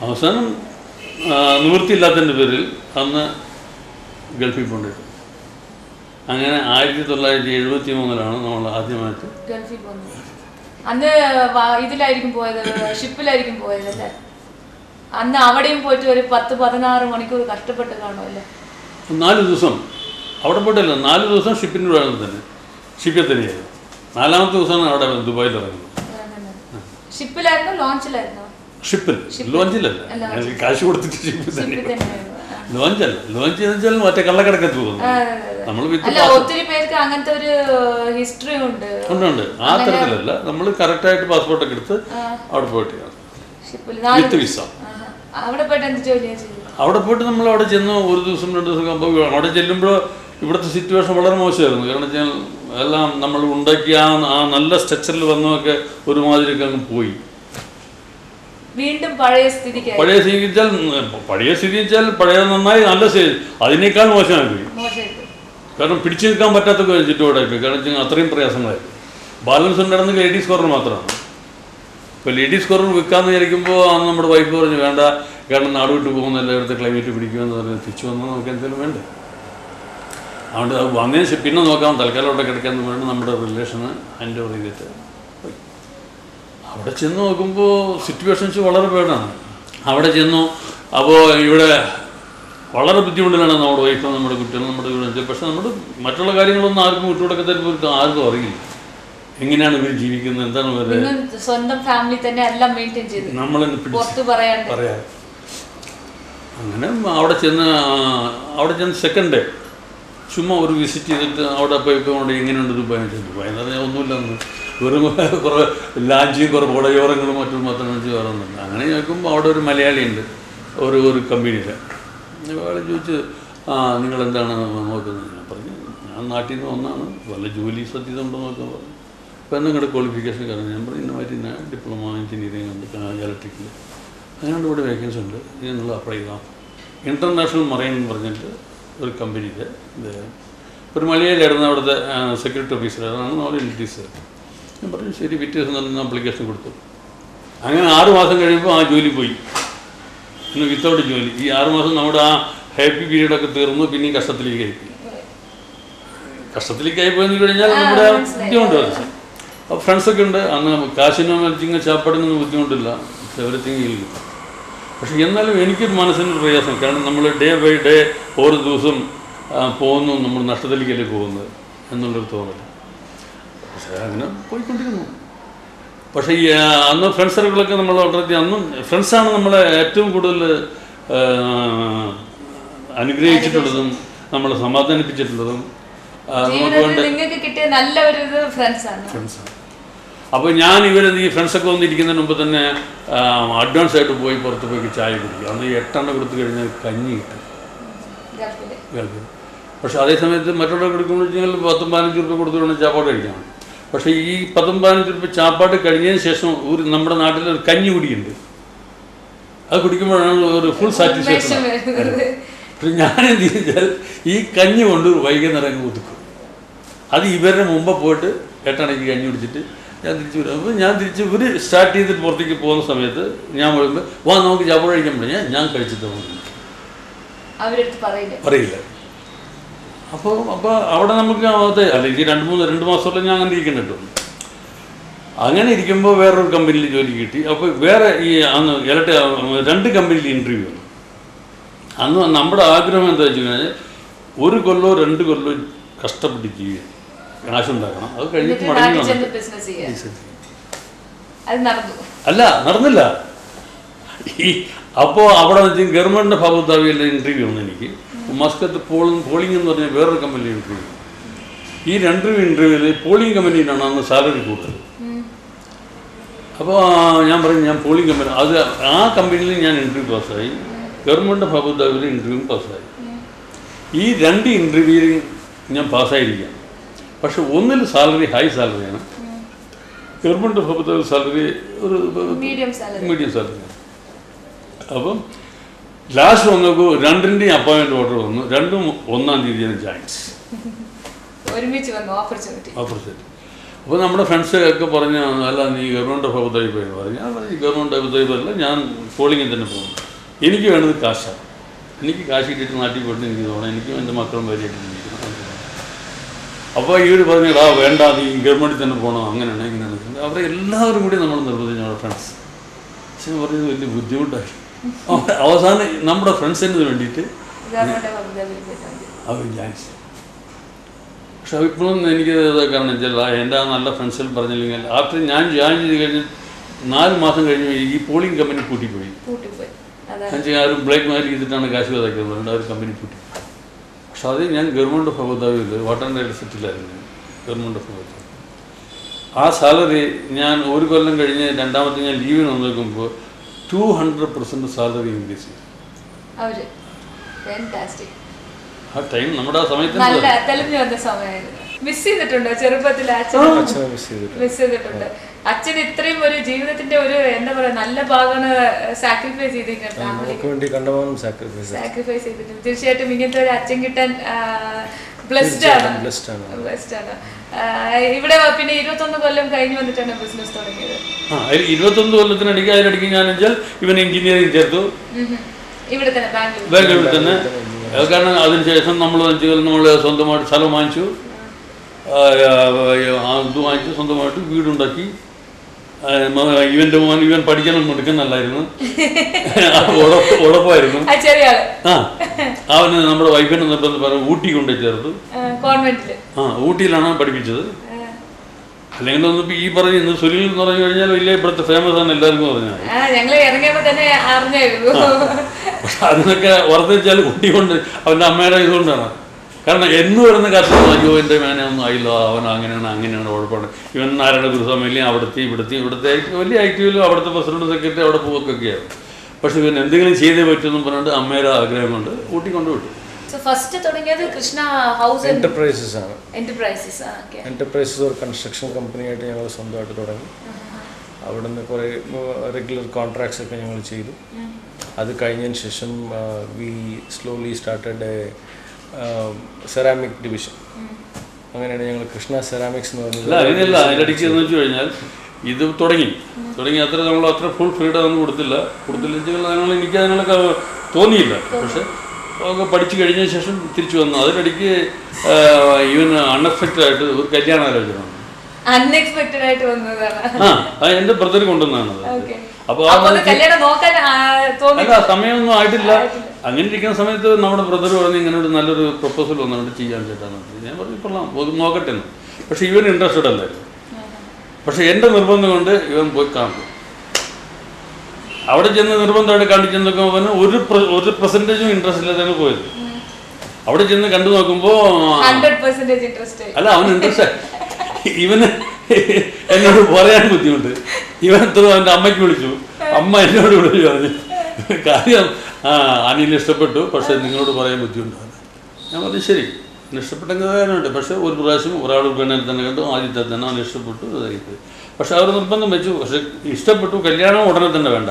അവസാനം നിവൃത്തിയില്ലാത്തതിൻ്റെ പേരിൽ അന്ന് ഗൾഫിൽ കൊണ്ടിട്ടു. അങ്ങനെ 1973 നമ്മൾ ആദ്യമായിട്ട് ഗൾഫിൽ പോകുന്നത്. അന്ന് ഇതിലായിരിക്കും പോയത്, ഷിപ്പിലായിരിക്കും പോയതല്ലേ? അന്ന് അവിടെയും പോയിട്ട് ഒരു 10-16 മണിക്കൂർ കഷ്ടപ്പെട്ട് കാണുമല്ലേ? 4 ദിവസം അവിടെ പോയിട്ടല്ല, 4 ദിവസം ഷിപ്പിൻ്റെ വേണം തന്നെ, ഷിപ്പിൽ തന്നെയായിരുന്നു. 4ാമത്തെ ദിവസമാണ് അവിടെ ദുബായിൽ ഇറങ്ങുന്നത്. ഷിപ്പിലായിരുന്നോ ലോഞ്ചിലായിരുന്നോ? ഷിപ്പിൽ, ലോഞ്ചിലല്ല, കാശ് കൊടുത്തിട്ട് ഷിപ്പിൽ തന്നെ. ലോഞ്ചല്ല, ലോഞ്ച് എന്ന് വെച്ചാൽ മറ്റേ കള്ളക്കടക്കത്ത് പോകുന്നു. നമ്മൾ ഒത്തിരി പേർക്ക് അങ്ങനത്തെ ഒരു ഹിസ്റ്ററി ഉണ്ട്. ഉണ്ട്, ആ തരത്തിലല്ല. നമ്മൾ കറക്റ്റായിട്ട് പാസ്പോർട്ടൊക്കെ എടുത്ത് അവിടെ പോയിട്ട് വിത്ത് വിസ. അവിടെ പോയിട്ട് എന്ത് ജോലിയാണ് ചെയ്തത്? അവിടെ പോയിട്ട് നമ്മൾ അവിടെ ചെന്ന് 1 ദിവസം 2 ദിവസം ആകുമ്പോൾ അവിടെ ചെല്ലുമ്പോൾ ഇവിടുത്തെ സിറ്റുവേഷൻ വളരെ മോശമായിരുന്നു. കാരണം വെച്ചാൽ എല്ലാം നമ്മൾ ഉണ്ടാക്കിയ ആ നല്ല സ്ട്രക്ചറിൽ വന്നതൊക്കെ ഒരുമാതിരിയൊക്കെ അങ്ങ് പോയി. വീണ്ടും പഴയ സ്ഥിതി വെച്ചാൽ പഴയ നന്നായി നല്ല സ്ഥിതി അതിനേക്കാൾ മോശമായി പോയി. കാരണം പിടിച്ചു നിൽക്കാൻ പറ്റാത്ത ചുറ്റുപാടായി. കാരണം വെച്ചാൽ അത്രയും പ്രയാസങ്ങളായിരുന്നു. ബാലൻസ് ഉണ്ടായിരുന്നത് ലേഡീസ് കോർണർ മാത്രമാണ്. ഇപ്പോൾ ലേഡീസ് കോർണർ വിൽക്കാമെന്ന് വിചാരിക്കുമ്പോൾ അന്ന് നമ്മുടെ വൈഫ് പറഞ്ഞു വേണ്ട, കാരണം നാട് വിട്ട് പോകുന്ന എല്ലായിടത്തും ക്ലൈമറ്റ് പിടിക്കുമെന്ന് പറഞ്ഞ് തിരിച്ചു വന്നാൽ നമുക്ക് എന്തെങ്കിലും വേണ്ടേ. അതുകൊണ്ട് വന്നതിന് ശേഷം പിന്നെ നോക്കാം, തൽക്കാലം അവിടെ കിടക്കാമെന്ന് പറഞ്ഞ് നമ്മുടെ റിലേഷന് ഹാൻഡ് ഓവർ ചെയ്തിട്ട് പോയി. അവിടെ ചെന്ന് നോക്കുമ്പോൾ സിറ്റുവേഷൻസ് വളരെ പേടാണ്. അവിടെ ചെന്നു അപ്പോൾ ഇവിടെ വളരെ ബുദ്ധിമുട്ടിലാണ് നമ്മുടെ വൈഫും നമ്മുടെ കുട്ടികളും നമ്മുടെ വീട്. പക്ഷെ നമ്മുടെ മറ്റുള്ള കാര്യങ്ങളൊന്നും ആർക്കും വിട്ടുകൊടുക്കാൻ തരുമ്പോൾ ആർക്കും അറിയില്ല എങ്ങനെയാണ് ഇവർ ജീവിക്കുന്നത്, എന്താണ് ഇവര് സ്വന്തം ഫാമിലി തന്നെ എല്ലാം മെയിൻറ്റെയിൻ ചെയ്ത് നമ്മളെന്നെ പറയാ. അങ്ങനെ അവിടെ ചെന്ന് സെക്കൻഡ് ഡേ ചുമ്മാ ഒരു വിസിറ്റ് ചെയ്തിട്ട് അവിടെ പോയിക്കൊണ്ട് എങ്ങനെയുണ്ട് ദുബായ് ദുബായ് എന്ന് പറഞ്ഞാൽ ഒന്നുമില്ലെന്ന്, വെറും കുറേ ലാഞ്ചിയും കുറേ കുടയോരങ്ങളും മറ്റും മാത്രം വേറെ ഒന്നുമില്ല. അങ്ങനെ ചോദിക്കുമ്പോൾ അവിടെ ഒരു മലയാളി ഉണ്ട് ഒരു കമ്പനിയിൽ. അയാൾ ചോദിച്ച് നിങ്ങളെന്താണ് നോക്കുന്നത്? ഞാൻ പറഞ്ഞു ഞാൻ നാട്ടിൽ നിന്ന് വന്നാണ്, വല്ല ജോലി സാധ്യത ഉണ്ടോ നോക്കാൻ പറഞ്ഞു. അപ്പോൾ നിങ്ങളുടെ ക്വാളിഫിക്കേഷൻ കാരണം ഞാൻ പറഞ്ഞു ഇന്ന മാറ്റി ഞാൻ ഡിപ്ലോമ എഞ്ചിനീയറിംഗ് ഉണ്ട്, ഇലക്ട്രിക്കൽ, അങ്ങനെയുണ്ട്, ഇവിടെ വേക്കൻസി ഉണ്ട്, ഇനി നിങ്ങൾ അപ്ലൈ ചെയ്താൽ. ഇൻ്റർനാഷണൽ മറൈൻ എന്ന് പറഞ്ഞിട്ട് ഒരു കമ്പനിയിൽ ഒരു മലയാളിയായിരുന്നു അവിടുത്തെ സെക്യൂരിറ്റി ഓഫീസറാണ്, അവിടെ ഇൻട്രീസ്. ഞാൻ പറഞ്ഞു ശരി, പിറ്റേഴ്സ് നല്ല ആപ്ലിക്കേഷൻ കൊടുത്തു. അങ്ങനെ 6 മാസം കഴിയുമ്പോൾ ആ ജോലി പോയി, പിന്നെ വിത്തൗട്ട് ജോലി. ഈ 6 മാസം നമ്മുടെ ആ ഹാപ്പി പീരീഡൊക്കെ തീർന്നു. പിന്നെയും കഷ്ടത്തിലേക്കായി പോയെന്ന് കഴിഞ്ഞാൽ നമ്മുടെ ബുദ്ധിമുട്ട് വന്നു. അപ്പോൾ ഫ്രണ്ട്സൊക്കെ ഉണ്ട്. അന്ന് കാശിനോ മരിച്ചിങ്ങനെ ചാപ്പാടിനൊന്നും ബുദ്ധിമുട്ടില്ല, എവരിത്തിങ് ഇല്ല. പക്ഷെ എന്നാലും എനിക്കൊരു മനസ്സിന് പ്രയാസം. കാരണം നമ്മൾ ഡേ ബൈ ഡേ ഓരോ ദിവസം പോകുന്നു, നമ്മൾ നഷ്ടത്തിലേക്കല്ലേ പോകുന്നത് എന്നുള്ളൊരു തോന്നൽ. പക്ഷേ അങ്ങനെ പോയിക്കൊണ്ടിരുന്നു. പക്ഷേ ഈ അന്ന് ഫ്രണ്ട്സ് സർക്കിളൊക്കെ നമ്മൾ വളരെ അന്നും ഫ്രണ്ട്സാണ് നമ്മളെ ഏറ്റവും കൂടുതൽ അനുഗ്രഹിച്ചിട്ടുള്ളതും നമ്മളെ സമാധാനിപ്പിച്ചിട്ടുള്ളതും നമുക്ക് വേണ്ട ഫ്രണ്ട്സാണ്. അപ്പോൾ ഞാൻ ഈ ഫ്രണ്ട്സൊക്കെ വന്നിരിക്കുന്നതിന് മുമ്പ് തന്നെ അഡ്വാൻസ് ആയിട്ട് പോയി പുറത്ത് പോയി ചായ കുടിക്കും. അന്ന് 8 കൊടുത്തു കഴിഞ്ഞാൽ കഞ്ഞി കിട്ടും ഗൾഫിൽ. പക്ഷേ അതേ സമയത്ത് മറ്റുള്ളവർ കൊടുക്കുമ്പോൾ വെച്ചാൽ 10-15 രൂപ കൊടുത്തു വേണം ചാപ്പാട് കഴിക്കണം. പക്ഷേ ഈ 10-15 രൂപ ചാപ്പാട് കഴിഞ്ഞതിന് ശേഷം നമ്മുടെ നാട്ടിൽ ഒരു കഞ്ഞി കുടിയുണ്ട്. അത് കുടിക്കുമ്പോഴാണ് ഒരു ഫുൾ സാറ്റിസ്ഫാക്ഷൻ. പക്ഷെ ഞാനെന്ത് ചെയ്താൽ ഈ കഞ്ഞി കൊണ്ട് വൈകുന്നേരം ഒതുക്കും. അത് ഇവരുടെ മുമ്പ് പോയിട്ട് 8 മണിക്ക് കഞ്ഞി കുടിച്ചിട്ട് ഞാൻ തിരിച്ചു വരും. അപ്പോൾ ഞാൻ തിരിച്ച് ഇവർ സ്റ്റാർട്ട് ചെയ്തിട്ട് പുറത്തേക്ക് പോകുന്ന സമയത്ത് ഞാൻ വരുമ്പോൾ നമുക്ക് ചാപ്പാട് കഴിക്കാൻ പറ്റില്ല, ഞാൻ കഴിച്ചിട്ട് പറയില്ല. അപ്പോൾ അവിടെ നമുക്ക് അല്ല ഈ 2 മാസത്തോളം ഞാൻ അങ്ങനെ ഇരിക്കുന്നുണ്ട്. അങ്ങനെ ഇരിക്കുമ്പോൾ വേറൊരു കമ്പനിയിൽ ജോലി കിട്ടി. അപ്പോൾ വേറെ ഈ അന്ന് 2 കമ്പനിയിൽ ഇൻ്റർവ്യൂ വന്നു. അന്ന് നമ്മുടെ ആഗ്രഹം എന്താ വെച്ച് കഴിഞ്ഞാൽ 1 കൊല്ലോ 2 കൊല്ലോ കഷ്ടപ്പെട്ട് ജീവിക്കും, കാശുണ്ടാക്കണം. അത് കഴിഞ്ഞിട്ട് അല്ല നടന്നില്ല. അപ്പോൾ അവിടെ വെച്ച് ഗവൺമെൻറ്റിൻ്റെ ഭാഗത്താവിയുള്ള ഇൻ്റർവ്യൂ വന്നു എനിക്ക്. മസ്കത്ത് പോളിംഗ് എന്ന് പറഞ്ഞാൽ വേറൊരു കമ്പനിയിൽ ഇൻ്റർവ്യൂ. ഈ 2 ഇൻ്റർവ്യൂവിൽ പോളിംഗ് കമ്പനിയിലാണ് അന്ന് സാലറി കൂടുതൽ. അപ്പോൾ ഞാൻ പറഞ്ഞു ഞാൻ പോളിംഗ് കമ്പനി, അത് ആ കമ്പനിയിൽ ഞാൻ ഇൻ്റർവ്യൂ പാസ്സായി, ഗവൺമെൻറ് ഭാഗത്താവിൽ ഇൻ്റർവ്യൂ പാസ്സായി. ഈ 2 ഇൻ്റർവ്യൂവിൽ ഞാൻ പാസ്സായിരിക്കാം. പക്ഷെ ഒന്നിൽ സാലറി ഹൈ സാലറിയാണ്, ഗവൺമെൻറ് ഭാഗത്താവിൽ സാലറി ഒരു മീഡിയം സാലറിയാണ്. അപ്പം ലാസ്റ്റ് വന്നപ്പോൾ 2ൻ്റെയും അപ്പോയിൻമെൻറ്റ് ഓർഡർ വന്നു. 2ഉം 1-ാം തീയതിയാണ് ജോയിൻസ്. ഓപ്പർച്യൂണിറ്റി. അപ്പോൾ നമ്മുടെ ഫ്രണ്ട്സൊക്കെ പറഞ്ഞു അല്ല നീ ഗവൺമെൻറ് ഓഫ് അബുദാബി പോയി പറഞ്ഞു. ഞാൻ പറഞ്ഞു ഗവൺമെൻറ് അബുദാബി അല്ല, ഞാൻ പോളിങ്ങിൽ തന്നെ പോകുന്നു. എനിക്ക് വേണ്ടത് കാശാണ്. എനിക്ക് കാശ് കിട്ടിയിട്ട് നാട്ടിൽ പോയിട്ട് എനിക്ക് തോന്നണം, എനിക്കും എൻ്റെ മക്കളും വരെയായിട്ട് ജീവിക്കണം. അപ്പോൾ ഇവർ പറഞ്ഞാ വേണ്ട നീ ഗവൺമെൻറ്റിൽ തന്നെ പോകണം, അങ്ങനെയാണ് ഇങ്ങനെയാണ്. അവരെ എല്ലാവരും കൂടി നമ്മൾ നിർബന്ധിച്ചു, നമ്മുടെ ഫ്രണ്ട്സ്. പക്ഷെ പറഞ്ഞത് വലിയ ബുദ്ധിമുട്ടായി. അവസാനം നമ്മുടെ ഫ്രണ്ട്സിന് വേണ്ടിയിട്ട് അവർ വിചാരിച്ചു. പക്ഷെ ഇപ്പോഴും എനിക്ക് കാരണം വെച്ചാൽ എൻ്റെ ആ നല്ല ഫ്രണ്ട്സിൽ പറഞ്ഞില്ലെങ്കിൽ ആഫ്റ്റർ ഞാൻ ജോയിൻ ചെയ്ത് കഴിഞ്ഞ് 4 മാസം കഴിഞ്ഞ് ഈ പോളിംഗ് കമ്പനി പൂട്ടിപ്പോയി. ആരും ബ്ലാക്ക് മാരി ചെയ്തിട്ടാണ് കാശ് വതയ്ക്കുന്നത്, അവർ കമ്പനി പൂട്ടി. പക്ഷെ അത് ഞാൻ ഗവൺമെൻറ് ഓഫ് അബുദാബിയിൽ വാട്ടർ ആൻഡ് ഇലക്ട്രിസിറ്റിയിലായിരുന്നു. ഗവൺമെൻറ് ഓഫ് അബുദാബി ആ സാലറി ഞാൻ ഒരു കൊല്ലം കഴിഞ്ഞ് രണ്ടാമത്തെ ഞാൻ ലീവിന് വന്ന് നോക്കുമ്പോൾ 200% സാലറി ഇൻക്രീസ് ചെയ്തു. ആ ടൈം നമ്മുടെ ആ സമയത്ത് തെളിഞ്ഞു വന്ന സമയമായിരുന്നു. മിസ് ചെയ്തിട്ടുണ്ടോ ചെറുപ്പത്തിൽ? മിസ് ചെയ്തിട്ടുണ്ട്. അച്ഛൻ ഇത്രയും ഒരു ജീവിതത്തിന്റെ ഒരു എന്താ പറയാ നല്ല ഭാഗമാണ് സാക്രിഫൈസ് ചെയ്തിട്ടുണ്ട്. സാക്രിഫൈസ് ചെയ്തിട്ടുണ്ട്. തീർച്ചയായിട്ടും ഇങ്ങനത്തെ ഒരു അച്ഛൻ കിട്ടാൻ ബ്ലെസ്ഡ് ആണ്. ഇവിടെ പിന്നെ 21 കൊല്ലം കഴിഞ്ഞ് വന്നിട്ടാണ് ബിസിനസ് തുടങ്ങിയത്. 21 കൊല്ലത്തിനടിക്ക് അതിനടിക്ക് ഞാൻ ഇവൻ എഞ്ചിനീയറിംഗ് ചേർത്തു ഇവിടെ തന്നെ ബാംഗ്ലൂരിൽ തന്നെ. കാരണം അതിനുശേഷം നമ്മൾ സ്വന്തമായിട്ട് സ്ഥലം വാങ്ങിച്ചു, ഇത് വാങ്ങിച്ചു, സ്വന്തമായിട്ട് വീടുണ്ടാക്കി. ഇവൻ്റെ മോൻ ഇവൻ പഠിക്കണം എടുക്കുന്നല്ലായിരുന്നു, ഉഴപ്പായിരുന്നു. ആ അവന് നമ്മുടെ വൈഫിനെ നിർബന്ധം പറഞ്ഞു ഊട്ടി കൊണ്ടു ചേർത്തു. ഊട്ടിയിലാണ് പഠിപ്പിച്ചത്. അല്ലെങ്കിൽ ഒന്നും ഈ പറഞ്ഞ ഇന്ന് സുനിൽ എന്ന് പറഞ്ഞു കഴിഞ്ഞാൽ വലിയ ഇവിടുത്തെ ഫേമസ് ആണ് എല്ലാവർക്കും പറഞ്ഞാൽ. പക്ഷെ അതിനൊക്കെ വർദ്ധിച്ചാൽ കുട്ടി കൊണ്ട് അവൻ്റെ അമ്മയുടെ ഇതുകൊണ്ടാണ്. കാരണം എന്ന് വരുന്ന കാലത്ത് അയ്യോ എൻ്റെ മേനൊന്നും ആയില്ല, അവൻ അങ്ങനെയാണ് കുഴപ്പമാണ്. ഇവൻ നാരായണ ഗുരുസ്വാമിയിലും ഇവിടുത്തെ വലിയ ആക്റ്റീവിലും അവിടുത്തെ പ്രസിഡന്റ് സെക്രട്ടറി അവിടെ പോവുകയൊക്കെയാണ്. പക്ഷെ ഇവൻ എന്തെങ്കിലും ചെയ്തേ പറ്റുമെന്നും പറഞ്ഞിട്ട് അമ്മയുടെ ആഗ്രഹം കൊണ്ട് ഊട്ടി കൊണ്ടുവിട്ടു. ഫസ്റ്റ് തുടങ്ങിയത് കൃഷ്ണ ഹൗസ് എന്റർപ്രൈസസ് ആണ്. എന്റർപ്രൈസസ് ഒരു കൺസ്ട്രക്ഷൻ കമ്പനിയായിട്ട് ഞങ്ങൾ സ്വന്തമായിട്ട് തുടങ്ങി. അവിടെ നിന്ന് കുറേ റെഗുലർ കോൺട്രാക്ട്സ് ഒക്കെ ഞങ്ങൾ ചെയ്തു. അത് കഴിഞ്ഞതിന് ശേഷം we slowly started ceramic division. അങ്ങനെയാണ് ഞങ്ങൾ കൃഷ്ണ സെറാമിക്സ് എന്ന് പറഞ്ഞത്. അതിനല്ല അതിനിടയ്ക്ക് എന്ന് വെച്ച് കഴിഞ്ഞാൽ ഇത് തുടങ്ങി നമ്മൾ അത്ര ഫുൾ ഫ്രീഡം ഒന്നും കൊടുത്തില്ല. എനിക്ക് അതിനൊക്കെ തോന്നിയില്ല. പക്ഷെ ഒക്കെ പഠിച്ചു കഴിഞ്ഞ ശേഷം തിരിച്ചു വന്നു. അതിനിടയ്ക്ക് ഈവൻ അൺഎക്സ്പെക്റ്റഡ് ആയിട്ട് ഒരു കല്യാണാലോചന എന്റെ ബ്രദർ കൊണ്ടുവന്നാണ്. അപ്പൊ അല്ല സമയമൊന്നും ആയിട്ടില്ല. അങ്ങനെ ഇരിക്കുന്ന സമയത്ത് നമ്മുടെ ബ്രദർ പറഞ്ഞ് ഇങ്ങനെ ഒരു നല്ലൊരു പ്രപ്പോസൽ വന്നുകൊണ്ട് ചെയ്യാൻ ചേട്ടാന്ന്. ഞാൻ പറഞ്ഞു ഇപ്പം നോക്കട്ടെ എന്ന്. പക്ഷെ ഇവൻ ഇൻട്രസ്റ്റഡ് അല്ലായിരുന്നു. പക്ഷെ എൻ്റെ നിർബന്ധം കൊണ്ട് ഇവൻ പോയി കാണും. അവിടെ ചെന്ന് നിർബന്ധമായിട്ട് കണ്ടിച്ചെന്നൊക്കെ അവന് ഒരു പെർസെൻറ്റേജും ഇൻട്രസ്റ്റ് ഇല്ലാതെയാണ് പോയത്. അവിടെ ചെന്ന് കണ്ടു നോക്കുമ്പോൾ അല്ല അവന് ഇൻട്രസ്റ്റ്. ഇവന് എന്നോട് പറയാൻ ബുദ്ധിമുട്ട്. ഇവൻ എത്ര അവൻ്റെ അമ്മയ്ക്ക് വിളിച്ചു, അമ്മ എന്നോട് വിളിച്ചു പറഞ്ഞു കാര്യം അനിൽ ഇഷ്ടപ്പെട്ടു, പക്ഷെ നിങ്ങളോട് പറയാൻ ബുദ്ധിമുട്ടാണ്. ഞാൻ പറഞ്ഞു ശരി ഇഷ്ടപ്പെട്ടെങ്കിൽ കാര്യമുണ്ട്. പക്ഷെ ഒരു പ്രാവശ്യം ഒരാൾ പെണ്ണിനെ തന്നെ കണ്ടു, ആദ്യത്തെ തന്നെ അവൻ ഇഷ്ടപ്പെട്ടു. പക്ഷെ അവർ നിർബന്ധം വെച്ചു. പക്ഷെ ഇഷ്ടപ്പെട്ടു, കല്യാണം ഉടനെ തന്നെ വേണ്ട.